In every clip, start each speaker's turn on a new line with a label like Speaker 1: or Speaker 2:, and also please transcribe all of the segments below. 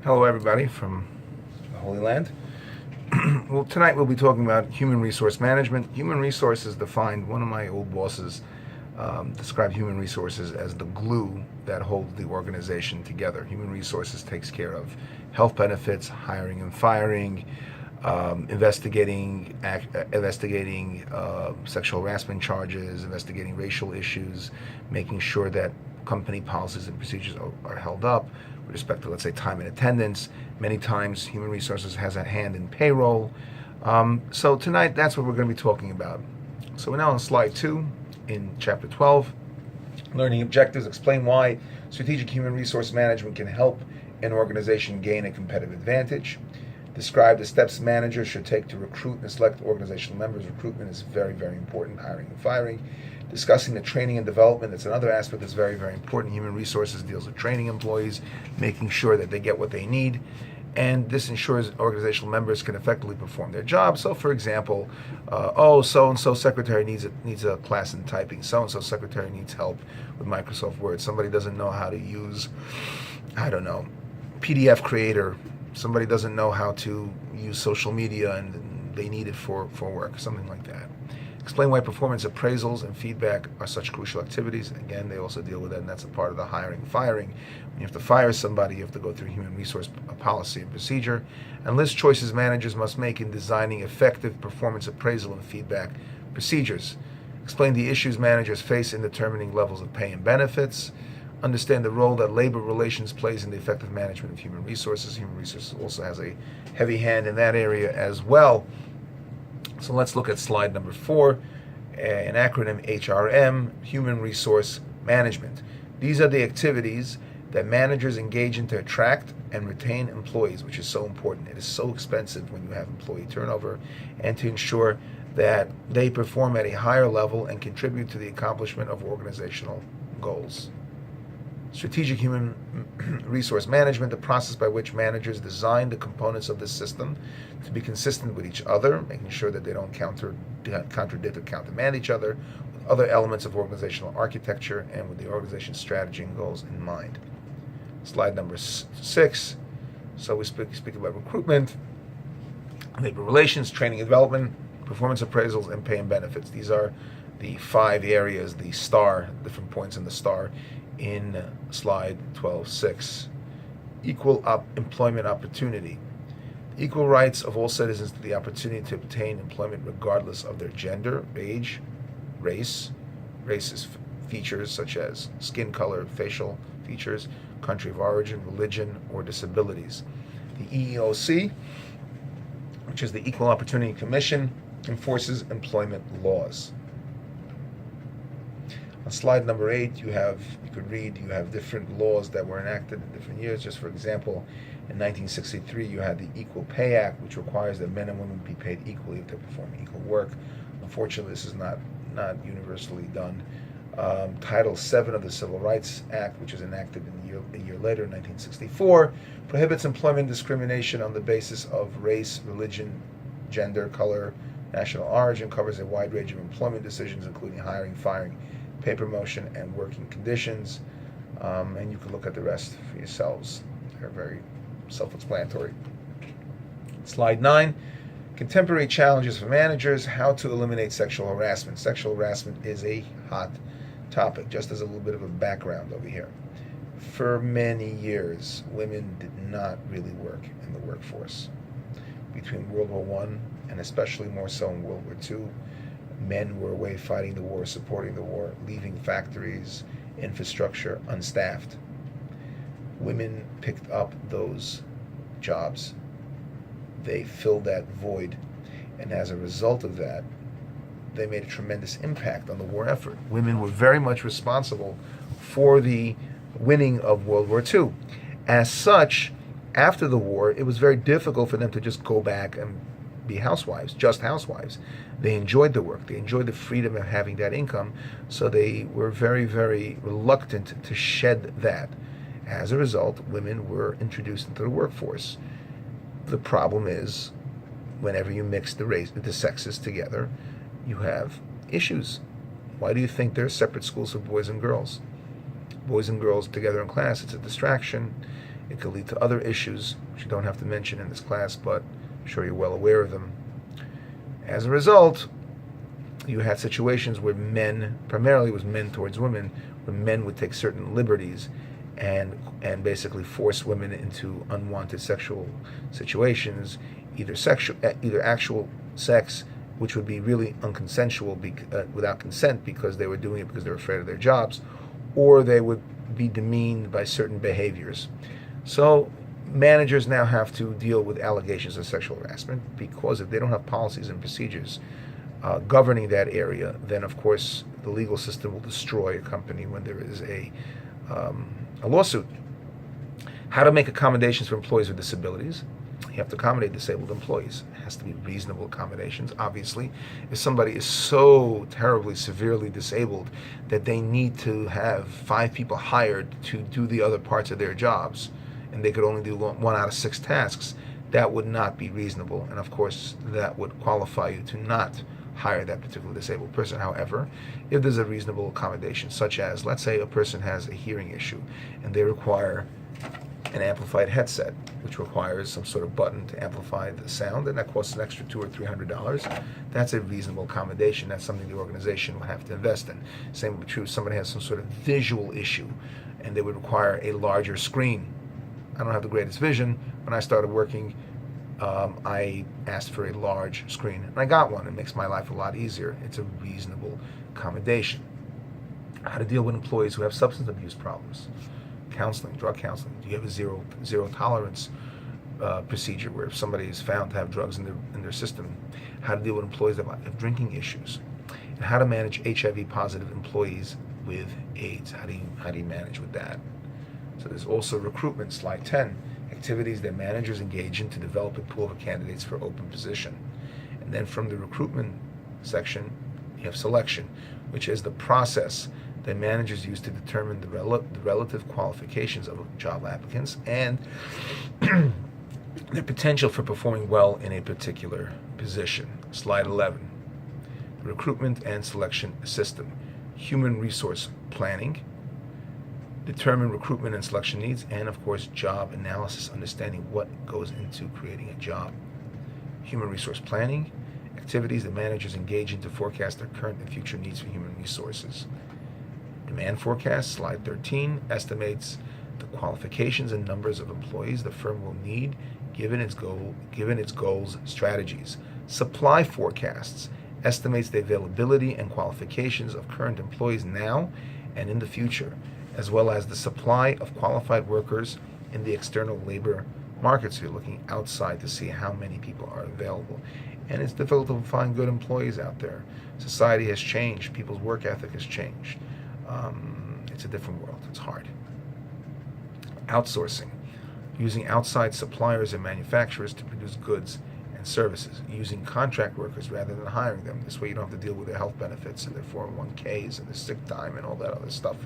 Speaker 1: Hello, everybody from the Holy Land. Well, tonight we'll be talking about human resource management. Human resources defined, one of my old bosses described human resources as the glue that holds the organization together. Human resources takes care of health benefits, hiring and firing, investigating sexual harassment charges, investigating racial issues, making sure that company policies and procedures are held up with respect to, let's say, time and attendance. Many times, human resources has a hand in payroll. So tonight, that's what we're going to be talking about. So we're now on slide 2 in chapter 12. Learning objectives explain why strategic human resource management can help an organization gain a competitive advantage. Describe the steps managers should take to recruit and select organizational members. Recruitment is very, very important, hiring and firing. Discussing the training and development, that's another aspect that's very, very important. Human resources deals with training employees, making sure that they get what they need, and this ensures organizational members can effectively perform their job. So, for example, so-and-so secretary needs a class in typing. So-and-so secretary needs help with Microsoft Word. Somebody doesn't know how to use, PDF Creator. Somebody doesn't know how to use social media and they need it for work, something like that. Explain why performance appraisals and feedback are such crucial activities. Again, they also deal with that, and that's a part of the hiring and firing. When you have to fire somebody, you have to go through human resource policy and procedure. And list choices managers must make in designing effective performance appraisal and feedback procedures. Explain the issues managers face in determining levels of pay and benefits. Understand the role that labor relations plays in the effective management of human resources. Human resources also has a heavy hand in that area as well. So let's look at slide number 4, an acronym HRM, Human Resource Management. These are the activities that managers engage in to attract and retain employees, which is so important. It is so expensive when you have employee turnover, and to ensure that they perform at a higher level and contribute to the accomplishment of organizational goals. Strategic human resource management, the process by which managers design the components of the system to be consistent with each other, making sure that they don't contradict or countermand each other, with other elements of organizational architecture and with the organization's strategy and goals in mind. Slide number 6. So we speak about recruitment, labor relations, training and development, performance appraisals, and pay and benefits. These are the 5 areas, the star, different points in the star, in slide 12.6. Equal employment opportunity. Equal rights of all citizens to the opportunity to obtain employment regardless of their gender, age, race, racist features such as skin color, facial features, country of origin, religion, or disabilities. The EEOC, which is the Equal Opportunity Commission, enforces employment laws. On slide number 8, you have different laws that were enacted in different years. Just for example, in 1963, you had the Equal Pay Act, which requires that men and women be paid equally if they perform equal work. Unfortunately, this is not universally done. Title VII of the Civil Rights Act, which was enacted a year later, in 1964, prohibits employment discrimination on the basis of race, religion, gender, color, national origin, covers a wide range of employment decisions, including hiring, firing, pay promotion, and working conditions, and you can look at the rest for yourselves. They're very self-explanatory. Slide 9, contemporary challenges for managers, how to eliminate sexual harassment. Sexual harassment is a hot topic, just as a little bit of a background over here. For many years, women did not really work in the workforce. Between World War I and especially more so in World War II, men were away fighting the war, supporting the war, leaving factories, infrastructure unstaffed. Women picked up those jobs. They filled that void, and as a result of that, they made a tremendous impact on the war effort. Women were very much responsible for the winning of World War II. As such, after the war, it was very difficult for them to just go back and be housewives, just housewives. They enjoyed the work. They enjoyed the freedom of having that income, so they were very, very reluctant to shed that. As a result, women were introduced into the workforce. The problem is, whenever you mix the sexes together, you have issues. Why do you think there are separate schools for boys and girls? Boys and girls together in class, it's a distraction. It could lead to other issues, which you don't have to mention in this class, but I'm sure you're well aware of them. As a result, you had situations where men, primarily it was men towards women, where men would take certain liberties and basically force women into unwanted sexual situations, either actual sex, which would be really unconsensual, without consent, because they were doing it because they were afraid of their jobs, or they would be demeaned by certain behaviors. So managers now have to deal with allegations of sexual harassment, because if they don't have policies and procedures governing that area, then of course the legal system will destroy a company when there is a lawsuit. How to make accommodations for employees with disabilities. You have to accommodate disabled employees. It has to be reasonable accommodations, obviously. If somebody is so terribly, severely disabled that they need to have 5 people hired to do the other parts of their jobs, and they could only do 1 out of 6 tasks, that would not be reasonable. And of course, that would qualify you to not hire that particular disabled person. However, if there's a reasonable accommodation, such as, let's say a person has a hearing issue and they require an amplified headset, which requires some sort of button to amplify the sound, and that costs an extra $200 or $300. That's a reasonable accommodation. That's something the organization will have to invest in. Same would be true if somebody has some sort of visual issue and they would require a larger screen. I don't have the greatest vision. When I started working, I asked for a large screen, and I got one. It makes my life a lot easier. It's a reasonable accommodation. How to deal with employees who have substance abuse problems. Counseling, drug counseling. Do you have a zero tolerance procedure where if somebody is found to have drugs in their system? How to deal with employees that have drinking issues, and how to manage HIV positive employees with AIDS. How do you manage with that? So there's also recruitment, slide 10. Activities that managers engage in to develop a pool of candidates for open position. And then from the recruitment section, you have selection, which is the process that managers use to determine the relative qualifications of job applicants and their potential for performing well in a particular position. Slide 11. The recruitment and selection system. Human resource planning. Determine recruitment and selection needs, and of course job analysis, understanding what goes into creating a job. Human resource planning, activities that managers engage in to forecast their current and future needs for human resources. Demand forecast, slide 13, estimates the qualifications and numbers of employees the firm will need given its goals, strategies. Supply forecasts, estimates the availability and qualifications of current employees now and in the future, as well as the supply of qualified workers in the external labor markets. You're looking outside to see how many people are available. And it's difficult to find good employees out there. Society has changed. People's work ethic has changed. It's a different world. It's hard. Outsourcing. Using outside suppliers and manufacturers to produce goods and services. Using contract workers rather than hiring them. This way you don't have to deal with their health benefits and their 401ks and their sick time and all that other stuff.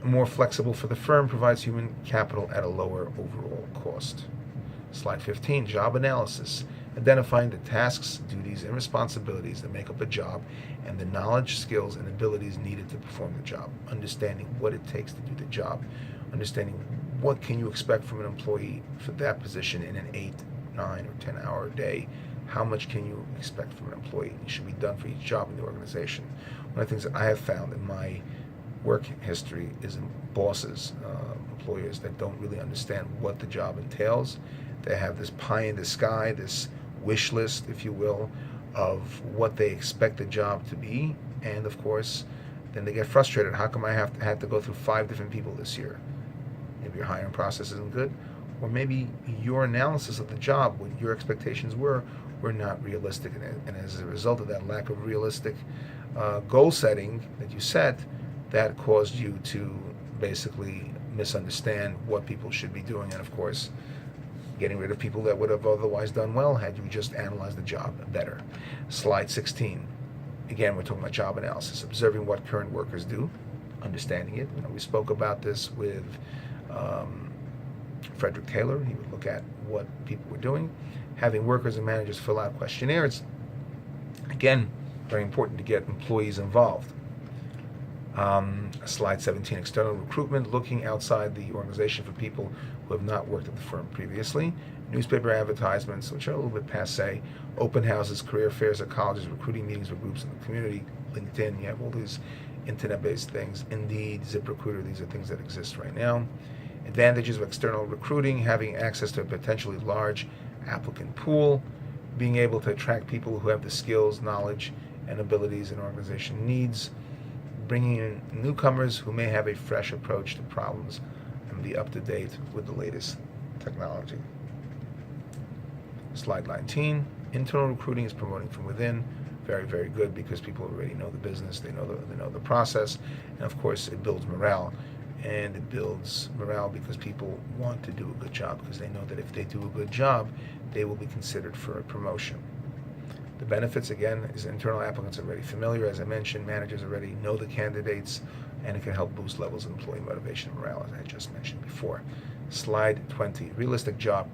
Speaker 1: More flexible for the firm, provides human capital at a lower overall cost. Slide 15, job analysis. Identifying the tasks, duties, and responsibilities that make up a job and the knowledge, skills, and abilities needed to perform the job. Understanding what it takes to do the job. Understanding what can you expect from an employee for that position in an 8, 9, or 10-hour day. How much can you expect from an employee? It should be done for each job in the organization. One of the things that I have found in my work history is bosses, employers that don't really understand what the job entails. They have this pie in the sky, this wish list, if you will, of what they expect the job to be, and of course, then they get frustrated. How come I have to go through 5 different people this year? Maybe your hiring process isn't good, or maybe your analysis of the job, what your expectations were not realistic, and as a result of that lack of realistic goal setting that you set, that caused you to basically misunderstand what people should be doing, and of course getting rid of people that would have otherwise done well had you just analyzed the job better. Slide 16. Again, we're talking about job analysis, observing what current workers do, understanding it. We spoke about this with Frederick Taylor. He would look at what people were doing, having workers and managers fill out questionnaires. Again, very important to get employees involved. Slide 17, external recruitment, looking outside the organization for people who have not worked at the firm previously. Newspaper advertisements, which are a little bit passe. Open houses, career fairs at colleges, recruiting meetings with groups in the community. LinkedIn, you have all these internet-based things. Indeed, ZipRecruiter, these are things that exist right now. Advantages of external recruiting: having access to a potentially large applicant pool, being able to attract people who have the skills, knowledge, and abilities an organization needs, bringing in newcomers who may have a fresh approach to problems and be up to date with the latest technology. Slide 19, internal recruiting is promoting from within. Very, very good, because people already know the business, they know the process, and of course it builds morale. And it builds morale because people want to do a good job, because they know that if they do a good job, they will be considered for a promotion. The benefits, again, is internal applicants are already familiar. As I mentioned, managers already know the candidates, and it can help boost levels of employee motivation and morale, as I just mentioned before. Slide 20, realistic job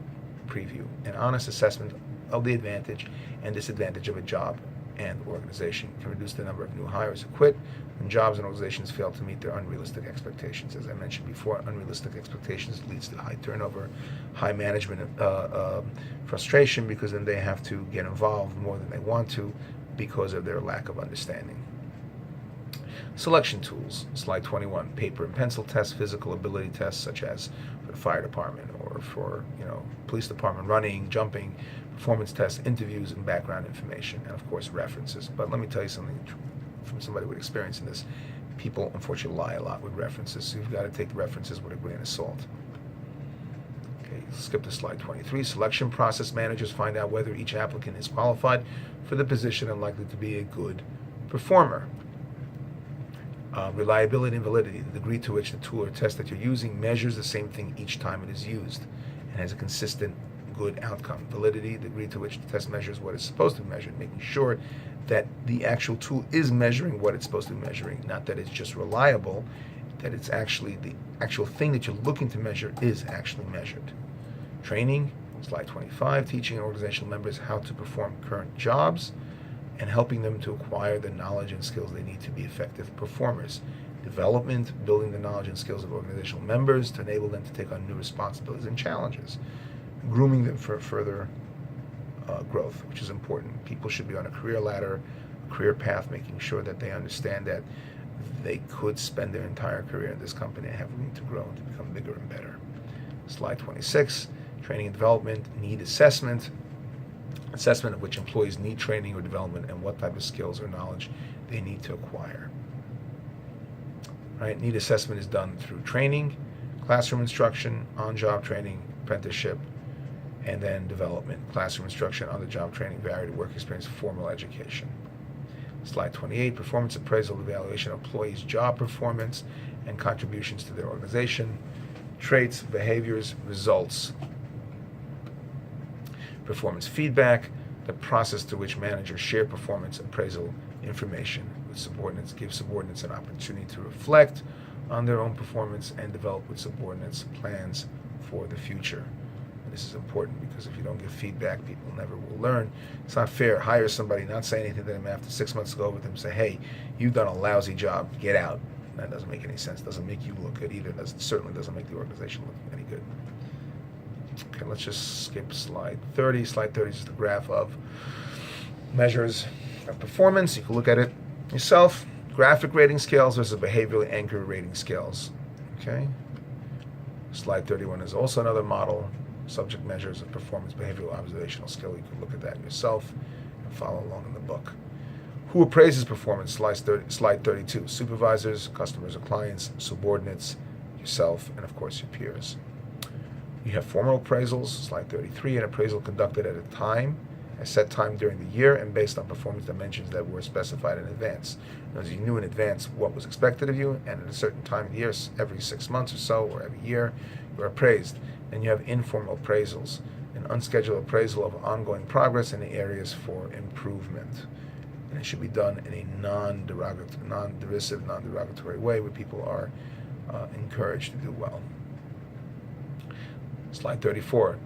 Speaker 1: preview, an honest assessment of the advantage and disadvantage of a job and organization. Can reduce the number of new hires who quit when jobs and organizations fail to meet their unrealistic expectations. As I mentioned before, unrealistic expectations leads to high turnover, high management frustration, because then they have to get involved more than they want to because of their lack of understanding. Selection tools, slide 21, paper and pencil tests, physical ability tests such as for the fire department or for police department, running, jumping, performance tests, interviews, and background information, and of course references. But let me tell you something from somebody with experience in this. People unfortunately lie a lot with references, so you've got to take the references with a grain of salt. Okay, skip to slide 23. Selection process: managers find out whether each applicant is qualified for the position and likely to be a good performer. Reliability and validity: the degree to which the tool or test that you're using measures the same thing each time it is used and has a consistent good outcome. Validity: the degree to which the test measures what it's supposed to be measured, making sure that the actual tool is measuring what it's supposed to be measuring, not that it's just reliable, that it's actually the actual thing that you're looking to measure is actually measured. Training, slide 25, teaching organizational members how to perform current jobs and helping them to acquire the knowledge and skills they need to be effective performers. Development, building the knowledge and skills of organizational members to enable them to take on new responsibilities and challenges. Grooming them for further growth, which is important. People should be on a career ladder, a career path, making sure that they understand that they could spend their entire career in this company and have room to grow and to become bigger and better. Slide 26, training and development, need assessment of which employees need training or development and what type of skills or knowledge they need to acquire. Right? Need assessment is done through training, classroom instruction, on-job training, apprenticeship, and then development, classroom instruction, on-the-job training, varied work experience, formal education. Slide 28, performance appraisal, evaluation of employees' job performance and contributions to their organization, traits, behaviors, results. Performance feedback, the process through which managers share performance appraisal information with subordinates, give subordinates an opportunity to reflect on their own performance and develop with subordinates plans for the future. And this is important because if you don't give feedback, people never will learn. It's not fair. Hire somebody, not say anything to them after 6 months, go with them, say, hey, you've done a lousy job, get out. That doesn't make any sense. Doesn't make you look good either. It certainly doesn't make the organization look any good. Okay, let's just skip slide 30. Slide 30 is the graph of measures of performance. You can look at it yourself. Graphic rating scales versus behaviorally anchored rating scales. Okay. Slide 31 is also another model. Subject measures of performance, behavioral, observational skill. You can look at that yourself and follow along in the book. Who appraises performance? Slide 32. Supervisors, customers or clients, subordinates, yourself, and of course your peers. You have formal appraisals, slide 33, an appraisal conducted at a set time during the year and based on performance dimensions that were specified in advance. As you knew in advance what was expected of you, and at a certain time of the year, every 6 months or so, or every year, you're appraised. Then you have informal appraisals, an unscheduled appraisal of ongoing progress in the areas for improvement. And it should be done in a non-derisive, non-derogatory way where people are encouraged to do well. Slide 34.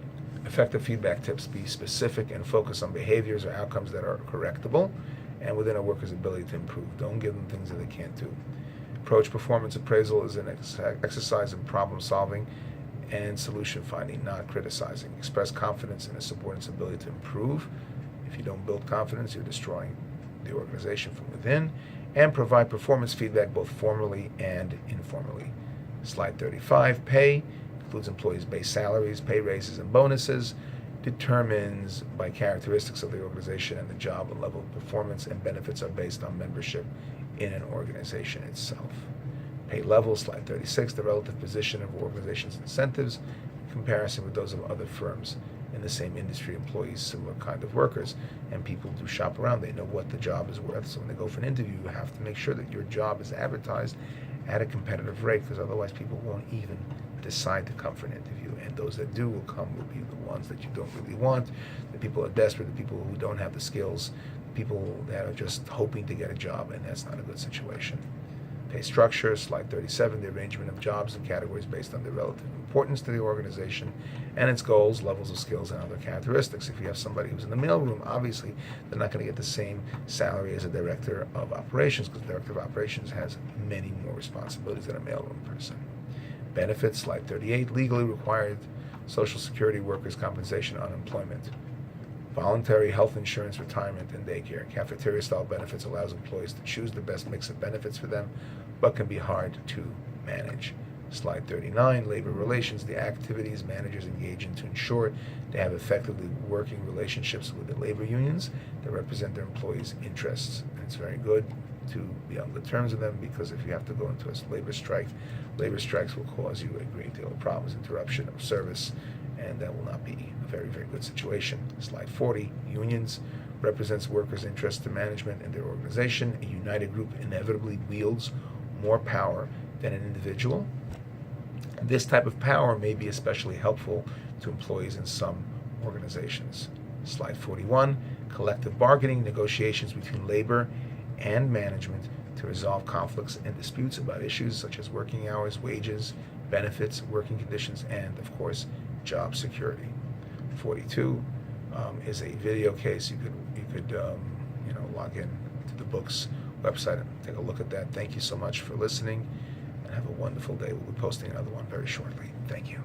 Speaker 1: Effective feedback tips: be specific and focus on behaviors or outcomes that are correctable and within a worker's ability to improve. Don't give them things that they can't do. Approach performance appraisal is an exercise in problem solving and solution finding, not criticizing. Express confidence in a subordinate's ability to improve. If you don't build confidence, you're destroying the organization from within. And provide performance feedback both formally and informally. Slide 35, pay includes employees' base salaries, pay raises, and bonuses. Determines by characteristics of the organization and the job and level of performance, and benefits are based on membership in an organization itself. Pay levels, slide 36, the relative position of organizations' incentives in comparison with those of other firms in the same industry, employees, similar kind of workers, and people do shop around. They know what the job is worth, so when they go for an interview, you have to make sure that your job is advertised at a competitive rate, because otherwise people won't even decide to come for an interview, and those that do will come will be the ones that you don't really want. The people who are desperate, the people who don't have the skills, the people that are just hoping to get a job, and that's not a good situation. Pay structure, slide 37, the arrangement of jobs and categories based on their relative importance to the organization and its goals, levels of skills, and other characteristics. If you have somebody who's in the mailroom, obviously they're not going to get the same salary as a director of operations, because the director of operations has many more responsibilities than a mailroom person. Benefits, slide 38, legally required Social Security, workers' compensation, unemployment. Voluntary health insurance, retirement, and daycare. Cafeteria-style benefits allows employees to choose the best mix of benefits for them, but can be hard to manage. Slide 39, labor relations, the activities managers engage in to ensure they have effectively working relationships with the labor unions that represent their employees' interests. And it's very good to be on good terms with them, because if you have to go into a labor strikes will cause you a great deal of problems, interruption of service, and that will not be a very, very good situation. Slide 40, unions represents workers' interests to management and their organization. A united group inevitably wields more power than an individual. This type of power may be especially helpful to employees in some organizations. Slide 41, collective bargaining, negotiations between labor and management to resolve conflicts and disputes about issues such as working hours, wages, benefits, working conditions, and, of course, job security. 42 is a video case. You could log in to the book's website and take a look at that. Thank you so much for listening, and have a wonderful day. We'll be posting another one very shortly. Thank you.